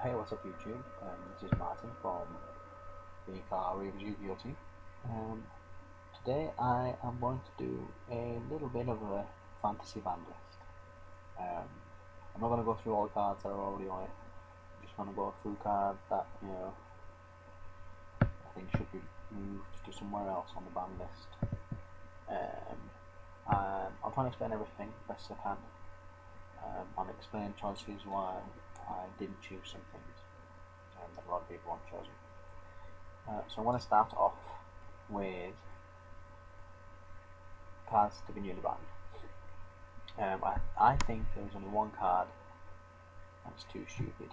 Hey, what's up YouTube? This is Martin from the Car Review Guilty. Today I am going to do a little bit of a fantasy band list. I'm not going to go through all the cards that are already on it. I'm just going to go through cards that I think should be moved to somewhere else on the band list. And I'll try and explain everything best I can. And explain choices why I didn't choose some things that a lot of people haven't chosen. So I'm going to start off with cards to be newly banned. I think there's only one card that's too stupid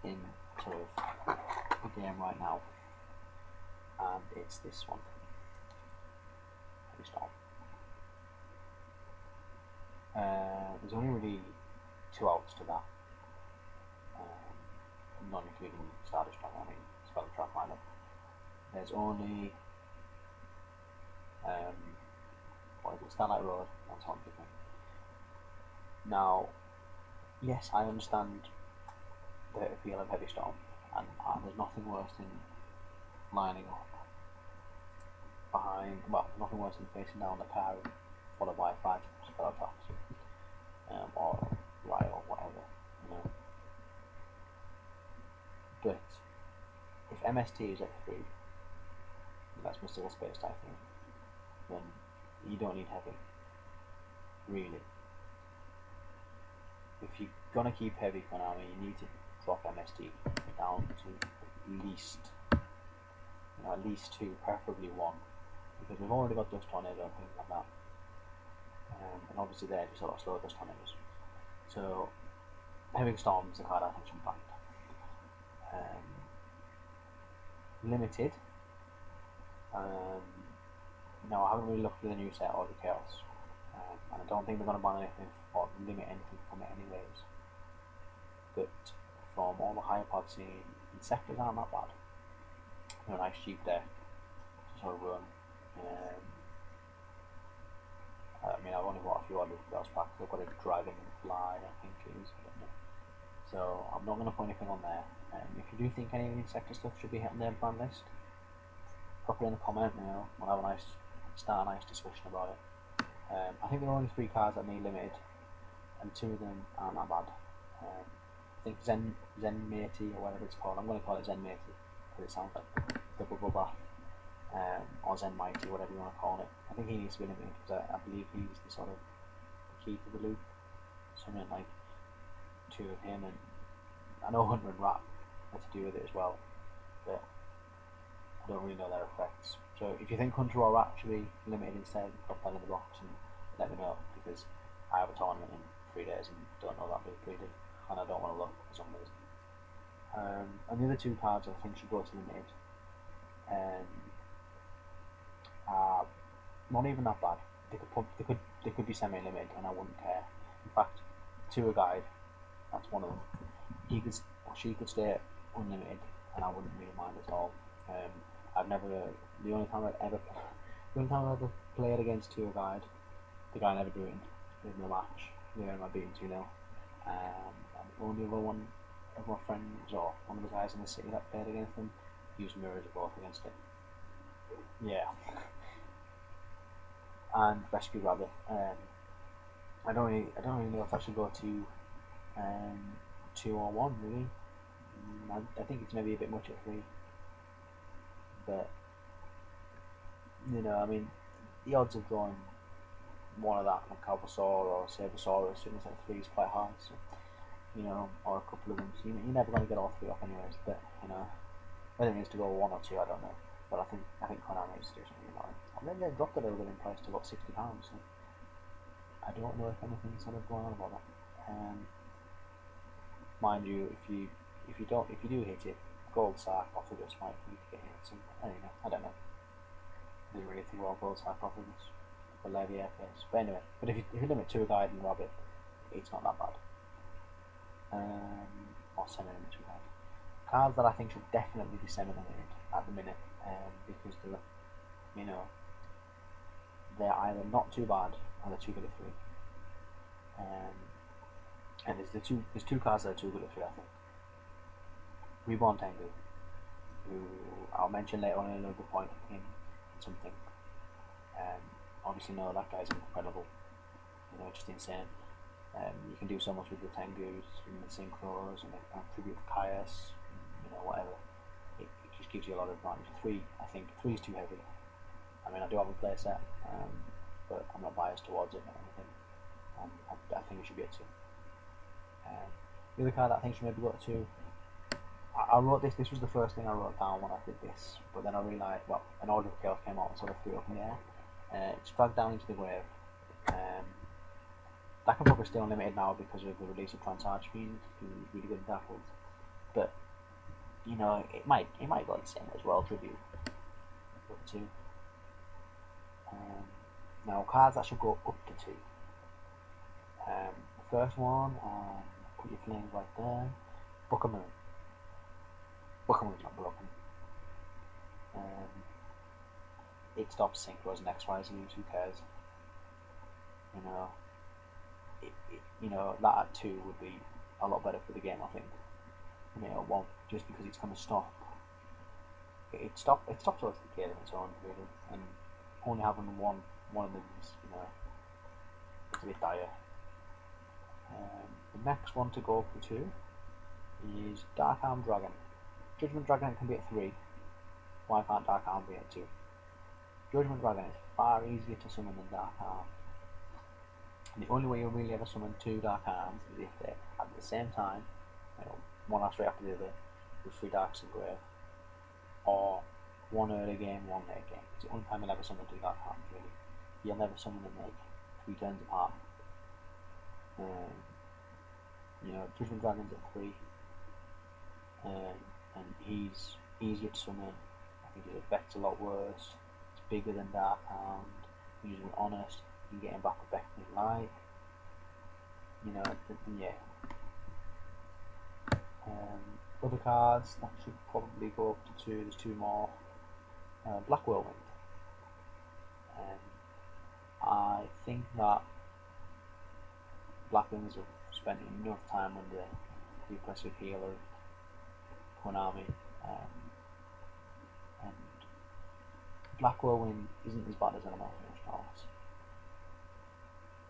in sort of the game right now, and it's this one. Heavy Storm. There's only really two outs to that. Not including Stardust Strong, I mean, spell the track lineup. There's only what is it, Starlight Road and Haunted Me. Now, yes, I understand the appeal of Heavy Storm, and there's nothing worse than lining up behind, well, nothing worse than facing down the car followed by 5 spell tracks, or Riot or whatever, you know. But if MST is at 3, that's Mystical Space Typhoon, then you don't need heavy, really. If you're gonna keep heavy Konami, you need to drop MST down to at least 2, preferably 1, because we've already got Dust Tornado and things like that, and obviously they're just a lot slower Dust Tornadoes. So Heavy Storm is the card I think should be banned. Limited. No, I haven't really looked through the new set or the Chaos, and I don't think they're going to ban anything or limit anything from it anyways. But from all the higher pod scene, Insectors aren't that bad. They're a nice cheap deck to sort of run. I mean, I've only bought a few other Chaos packs. I've got a Dragon Fly, I think it is. I don't know. So I'm not going to put anything on there. If you do think any of the Insector stuff should be hitting their ban list, pop it in the comment, we'll have a nice discussion about it. I think there are only 3 cards that need limited, and 2 of them aren't that bad. I think Zen Matey, or whatever it's called, I'm going to call it Zen Matey, because it sounds like the Bubble Bath, or Zen Mighty, whatever you want to call it. I think he needs to be limited, because I believe he's the sort of key to the loop. Something like 2 of him, and I know Hunter and Rat had to do with it as well, but I don't really know their effects. So if you think Hunter or Rat should be limited instead, drop that in the box and let me know, because I have a tournament in 3 days and don't know that really, and I don't want to look for some reason. And the other 2 cards I think should go to limited are not even that bad. They could be semi-limited and I wouldn't care. In fact, Tour Guide, that's one of them. She could stay unlimited, and I wouldn't really mind at all. The only time I've ever played against Tour Guide, the guy never drew in the match. We ended up beating 2-0. And the only other one of my friends, or one of the guys in the city that played against him, used mirrors both against it. Yeah. And Rescue Rabbit. I don't really know if I should go to 2 or 1 really. I think it's maybe a bit much at 3, but I mean, the odds of drawing one of that, like Calvasaur or Sabersaur, as soon as at 3 is quite high. So or a couple of them. So you're never going to get all 3 off anyways. But whether it needs to go 1 or 2, I don't know. But I think Konami needs to do something about it. And then they dropped it a little bit in price to about £60. So I don't know if anything's sort of going on about that. Mind you, if you do hit it, Gold Sark offered us might you get hit some. I don't know. I didn't really think about Gold Sark offered us for Levy Airface. But anyway, if you limit to a Guide and Rabbit, it's not that bad. Or semi-limited to Guide. Cards that I think should definitely be semi-limited at the minute, because they're either not too bad or they're too good at 3. And there's 2 cards that are too good at 3, I think. Reborn Tengu, who I'll mention later on in another point in something. Obviously, no, that guy's incredible. You know, just insane. You can do so much with the Tengus and the Synchros and a tribute to Caius, you know, whatever. It just gives you a lot of advantage. I think three is too heavy. I mean, I do have a playset, but I'm not biased towards it or anything. I think we should be at 2. The other card that I think should maybe go to 2. I wrote this. This was the first thing I wrote down when I did this, but then I realised, well, an Order of Chaos came out and sort of threw it up in the air. It's Dragged Down into the Grave. That can probably stay unlimited now because of the release of Transarch Fiend, who's really good in tackles. But you know, it might go the same as well. Tribute up to 2. Now cards that should go up to 2. The first one, put your flames right there. Book of Moon. Book of Moon's not broken. It stops Synchros and XYZs. Who cares? You know. You know, that at 2 would be a lot better for the game, I think. You know, well, just because it's going to stop. It stops all the game on its own, really, and only having one of them is, you know, it's a bit dire. The next one to go up to 2 is Dark Arm Dragon. Judgment Dragon can be at 3. Why can't Dark Arm be at 2? Judgment Dragon is far easier to summon than Dark Arm. And the only way you'll really ever summon 2 Dark Arms is if they're at the same time, you know, one straight after the other, with 3 Darks and Grave, or one early game, one late game. It's the only time you'll ever summon 2 Dark Arms, really. You'll never summon them like 3 turns apart. You know, Judgment Dragon's at 3, and he's easier to summon. I think his effect's a lot worse. It's bigger than Dark Arm. Using Honest. You can get him back with Beckoning Light. You know, yeah. Other cards that should probably go up to 2. There's 2 more. Black Whirlwind. I think that Black Wings have spent enough time under the oppressive heel of Konami, and Black Whirlwind isn't as bad as Elemental Stars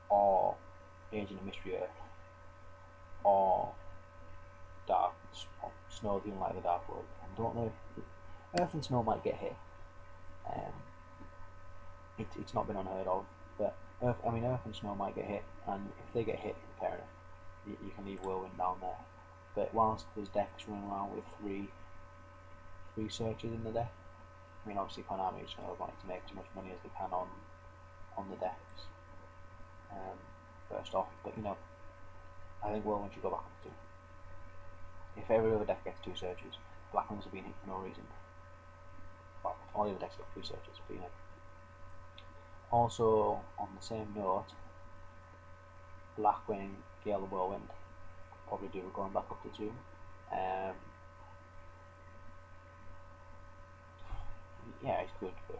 or Agent of Mystery Earth or Dark or Snow, the Unlight of the Dark World. I don't know if Earth and Snow might get hit. It's not been unheard of, but Earth and Snow might get hit, and if they get hit, fair enough. You can leave Whirlwind down there. But whilst there's decks running around with three searches in the deck, I mean, obviously Konami is not wanting to make as much money as they can on the decks. First off, but you know, I think Whirlwind should go back up to 2. If every other deck gets 2 searches, Black Wings have been hit for no reason. Well, all the other decks get 3 searches, but you know. Also, on the same note, Blackwing, Gale of Whirlwind could probably do with going back up to 2. Yeah, he's good, but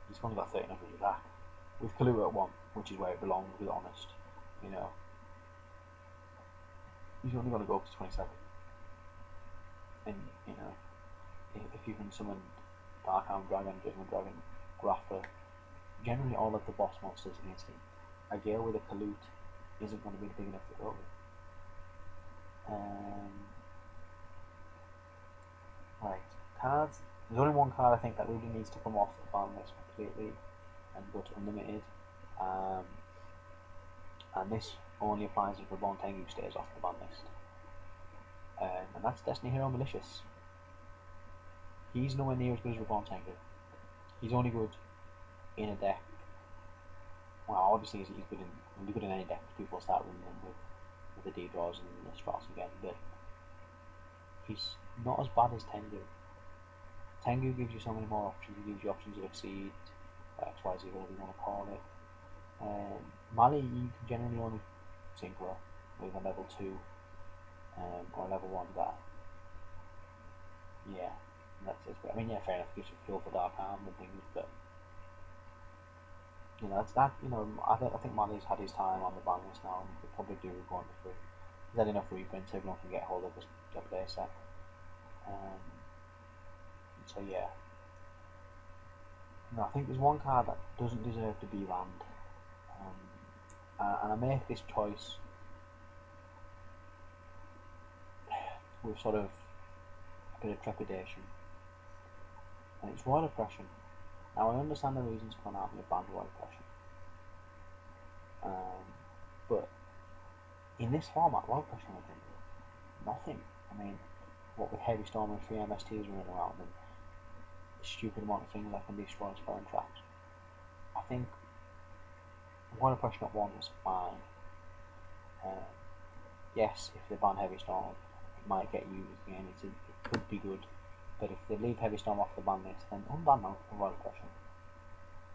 he's only got 13 of his attack. With Kaluta at 1, which is where it belongs, with Honest, you know. He's only going to go up to 27. And, you know, if you can summon Dark Arm Dragon, Judgment Dragon, Grapha, generally all of the boss monsters against him, a Gale with a Kalut isn't going to be big enough to go with. Right, cards. There's only one card I think that really needs to come off the ban list completely and go to unlimited. And this only applies if Reborn Tengu stays off the ban list. And that's Destiny Hero Malicious. He's nowhere near as good as Reborn Tengu. He's only good in a deck. Well, obviously he's good in any deck because people start running him with the D-draws and the Strauss again, but he's not as bad as Tengu. Tengu gives you so many more options. He gives you options of Exceed, XYZ, whatever you want to call it. Mali, you can generally only synchro with a level 2 or level 1 guy. Yeah, that's it. I mean, yeah, fair enough, gives you fuel for Dark Arm and things, but you know, that's that. You know, I think Mali's had his time on the ban list now, and he'll probably do going to free. He's had enough reprints, everyone can get hold of his play set. So yeah, no, I think there's one card that doesn't deserve to be banned, and I make this choice with sort of a bit of trepidation, and it's Royal Oppression. Now I understand the reasons Konami have banned Royal Oppression, but in this format, Royal Oppression have been nothing. I mean, what with Heavy Storm and 3 MSTs running around and the stupid amount of things that can destroy spelling traps, I think Royal Oppression at 1 was fine. Yes, if they ban Heavy Storm, it might get used again. It could be good, but if they leave Heavy Storm off the ban list, then unban Royal Oppression.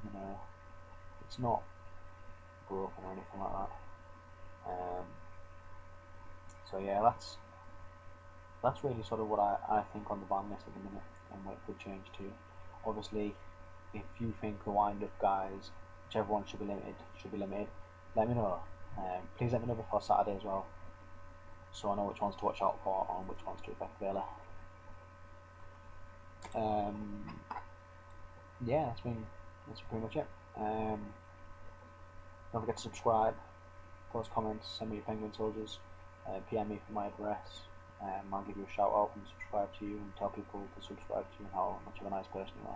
You know, it's not broken or anything like that. So yeah, that's really sort of what I think on the ban list at the minute, and what it could change to. Obviously, if you think the wind-up guys, whichever one should be limited, let me know. Please let me know before Saturday as well, so I know which ones to watch out for and which ones to expect early. Yeah, that's pretty much it. Don't forget to subscribe, post comments, send me your Penguin Soldiers, PM me for my address. I'll give you a shout out and subscribe to you and tell people to subscribe to you and how much of a nice person you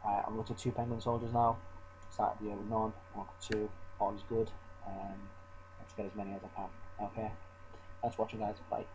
are. I'm up to 2 Penguin Soldiers now. Started the year with none, I'm up to 2, all is good. Let's get as many as I can. Okay, thanks for watching guys, bye.